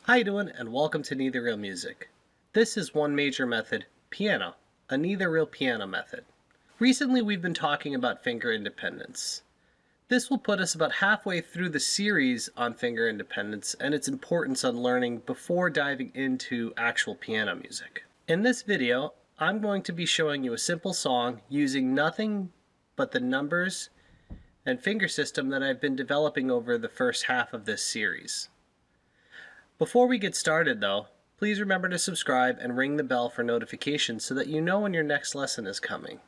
How you doing, and welcome to Neither Real Music. This is one major method, piano, a neither real piano method. Recently we've been talking about finger independence. This will put us about halfway through the series on finger independence and its importance on learning before diving into actual piano music. In this video, I'm going to be showing you a simple song using nothing but the numbers and finger system that I've been developing over the first half of this series. Before we get started though, please remember to subscribe and ring the bell for notifications so that you know when your next lesson is coming.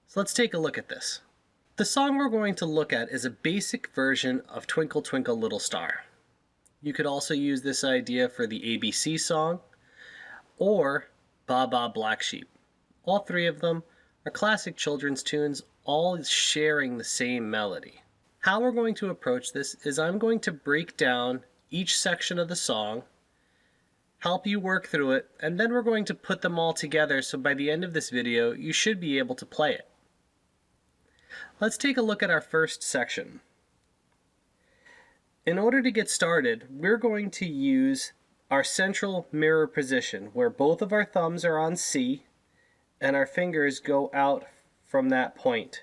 So let's take a look at this. The song we're going to look at is a basic version of Twinkle Twinkle Little Star. You could also use this idea for the ABC song or Baa Baa Black Sheep. All three of them are classic children's tunes, all sharing the same melody. How we're going to approach this is I'm going to break down each section of the song, help you work through it, and then we're going to put them all together so by the end of this video you should be able to play it. Let's take a look at our first section. In order to get started, we're going to use our central mirror position where both of our thumbs are on C and our fingers go out from that point.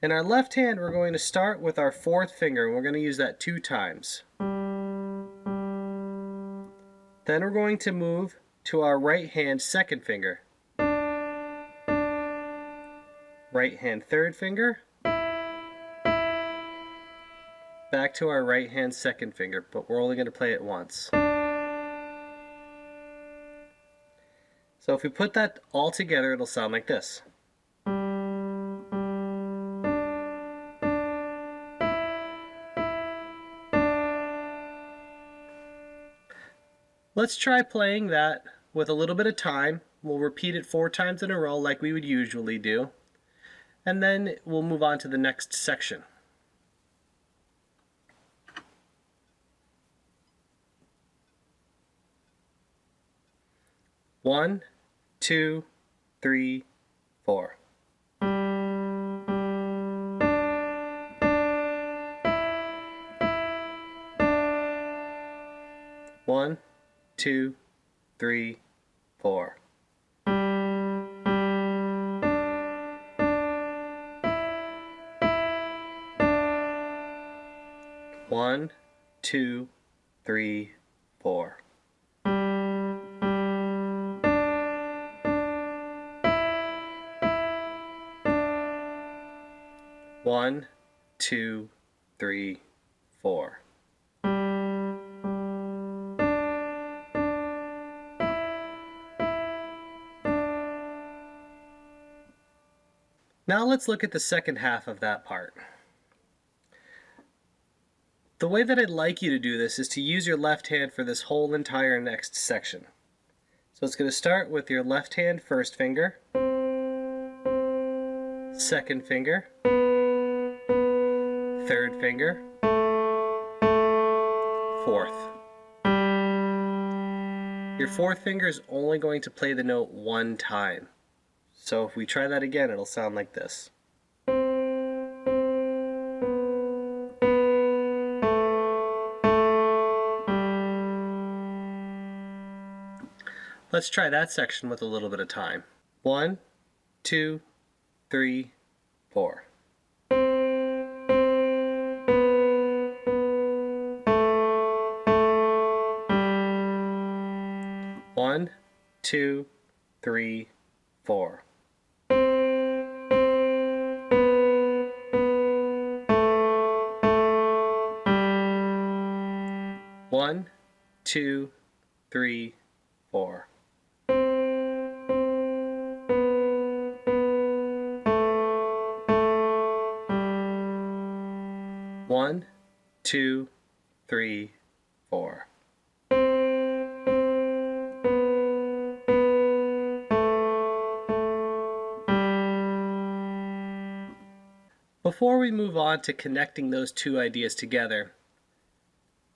In our left hand, we're going to start with our fourth finger, and we're going to use that 2 times. Then we're going to move to our right hand second finger. Right hand third finger. Back to our right hand second finger, but we're only going to play it once. So if we put that all together, it'll sound like this. Let's try playing that with a little bit of time. We'll repeat it 4 times in a row like we would usually do. And then we'll move on to the next section. One, two, three, four. One, 2, 3, 4. One, 2, 3, 4. One, 2, 3, 4. Now let's look at the second half of that part. The way that I'd like you to do this is to use your left hand for this whole entire next section. So it's going to start with your left hand first finger, second finger, third finger, fourth. Your fourth finger is only going to play the note 1 time. So if we try that again, it'll sound like this. Let's try that section with a little bit of time. 1, 2, 3, 4. One, 2, 3, 4. One, 2, 3, 4. One, 2, 3, 4. Before we move on to connecting those two ideas together,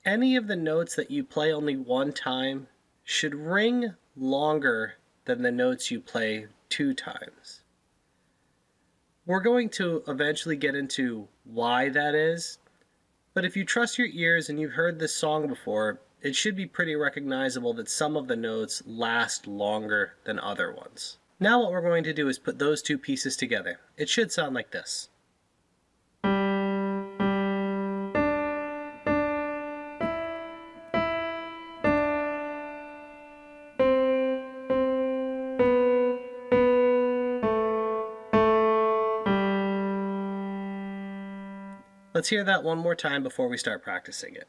any of the notes that you play only 1 time should ring longer than the notes you play 2 times. We're going to eventually get into why that is, But if you trust your ears and you've heard this song before, it should be pretty recognizable that some of the notes last longer than other ones. Now what we're going to do is put those two pieces together. It should sound like this. Let's hear that one more time before we start practicing it.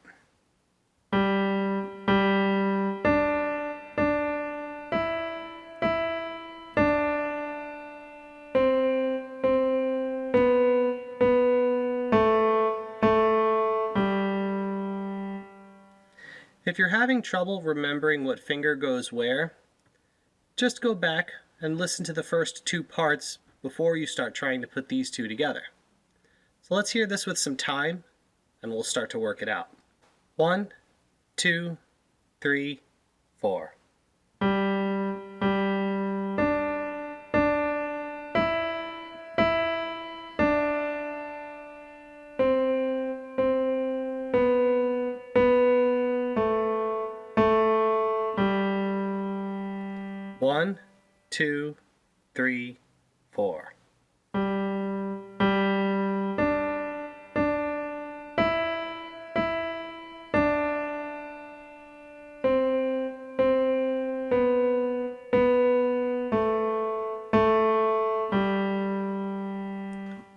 If you're having trouble remembering what finger goes where, just go back and listen to the first two parts before you start trying to put these two together. So let's hear this with some time, and we'll start to work it out. 1, 2, 3, 4. One, 2, 3, 4.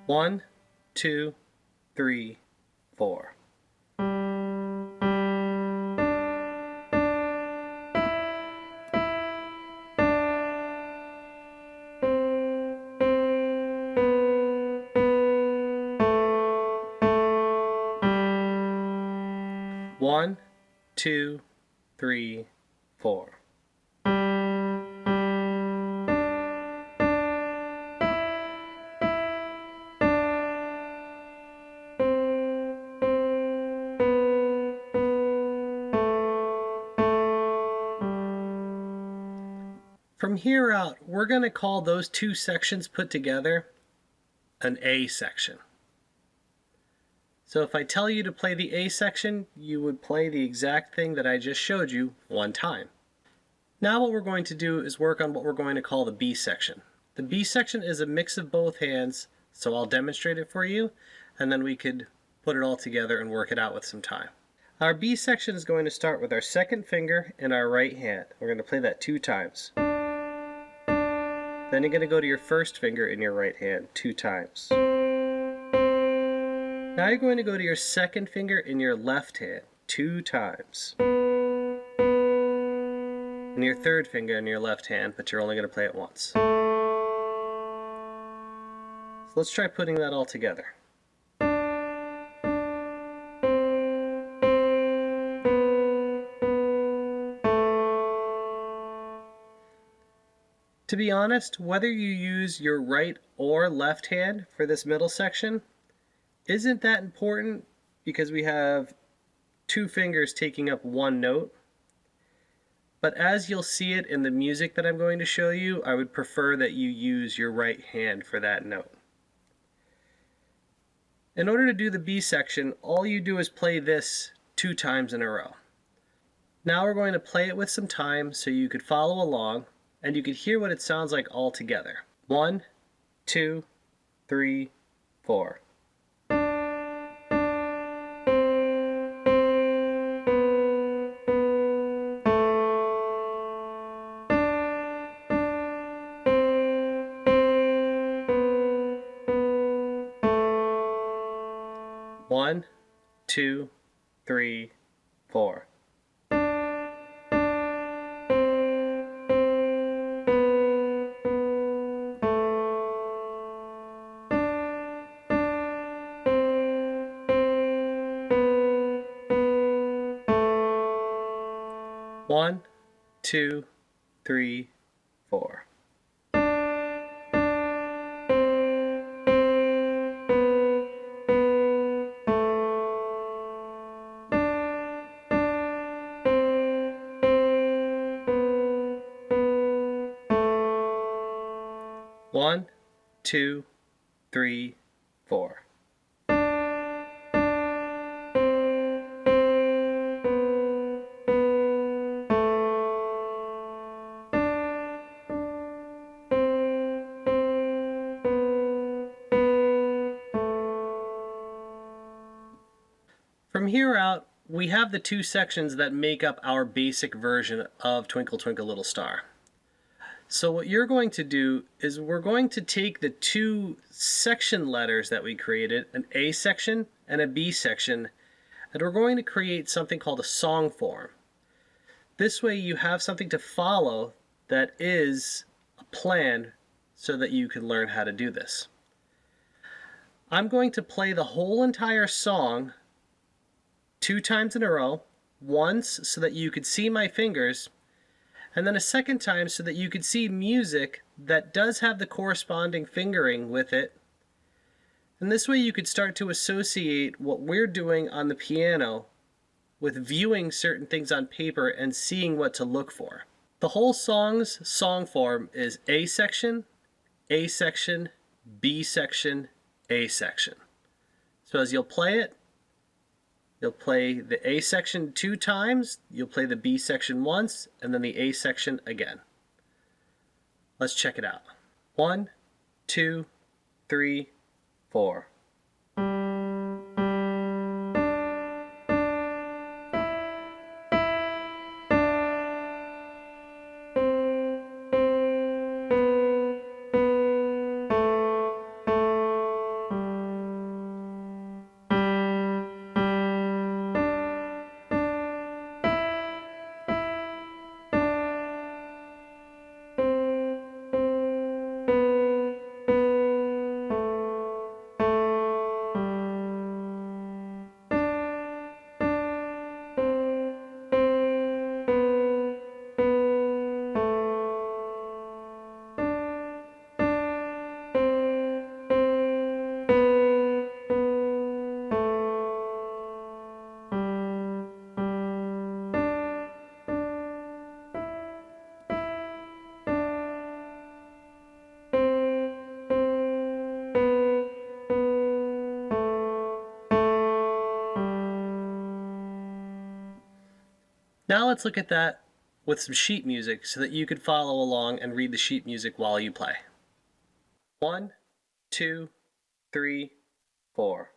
One, 2, 3, 4. One, 2, 3, 4. From here out, we're going to call those two sections put together an A section. So if I tell you to play the A section, you would play the exact thing that I just showed you one time. Now what we're going to do is work on what we're going to call the B section. The B section is a mix of both hands, so I'll demonstrate it for you, and then we could put it all together and work it out with some time. Our B section is going to start with our second finger in our right hand. We're going to play that 2 times. Then you're going to go to your first finger in your right hand 2 times. Now you're going to go to your second finger in your left hand 2 times. And your third finger in your left hand, but you're only going to play it once. So let's try putting that all together. To be honest, whether you use your right or left hand for this middle section isn't that important because we have 2 fingers taking up 1 note. But as you'll see it in the music that I'm going to show you, I would prefer that you use your right hand for that note. In order to do the B section, all you do is play this 2 times in a row. Now we're going to play it with some time so you could follow along and you could hear what it sounds like all together. 1, 2, 3, 4. One, 2, 3, 4. One, 2, 3, 4. One, 2, 3, 4. From here out, we have the two sections that make up our basic version of Twinkle Twinkle Little Star. So what you're going to do is we're going to take the two section letters that we created, an A section and a B section, and we're going to create something called a song form. This way you have something to follow that is a plan so that you can learn how to do this. I'm going to play the whole entire song 2 times in a row, once so that you could see my fingers, and then a second time so that you could see music that does have the corresponding fingering with it. And this way you could start to associate what we're doing on the piano with viewing certain things on paper and seeing what to look for. The whole song's song form is A section, A section, B section, A section. So as you'll play it, you'll play the A section 2 times, you'll play the B section once, and then the A section again. Let's check it out. 1, 2, 3, 4. Now let's look at that with some sheet music so that you could follow along and read the sheet music while you play. 1, 2, 3, 4.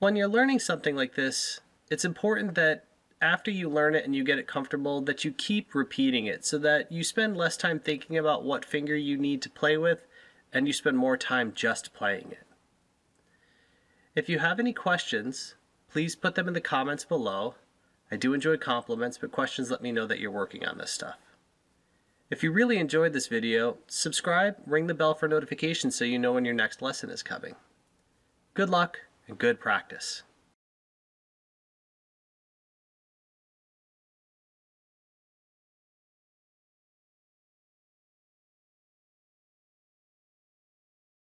When you're learning something like this, it's important that after you learn it and you get it comfortable, that you keep repeating it so that you spend less time thinking about what finger you need to play with and you spend more time just playing it. If you have any questions, please put them in the comments below. I do enjoy compliments, but questions let me know that you're working on this stuff. If you really enjoyed this video, subscribe, ring the bell for notifications so you know when your next lesson is coming. Good luck and good practice.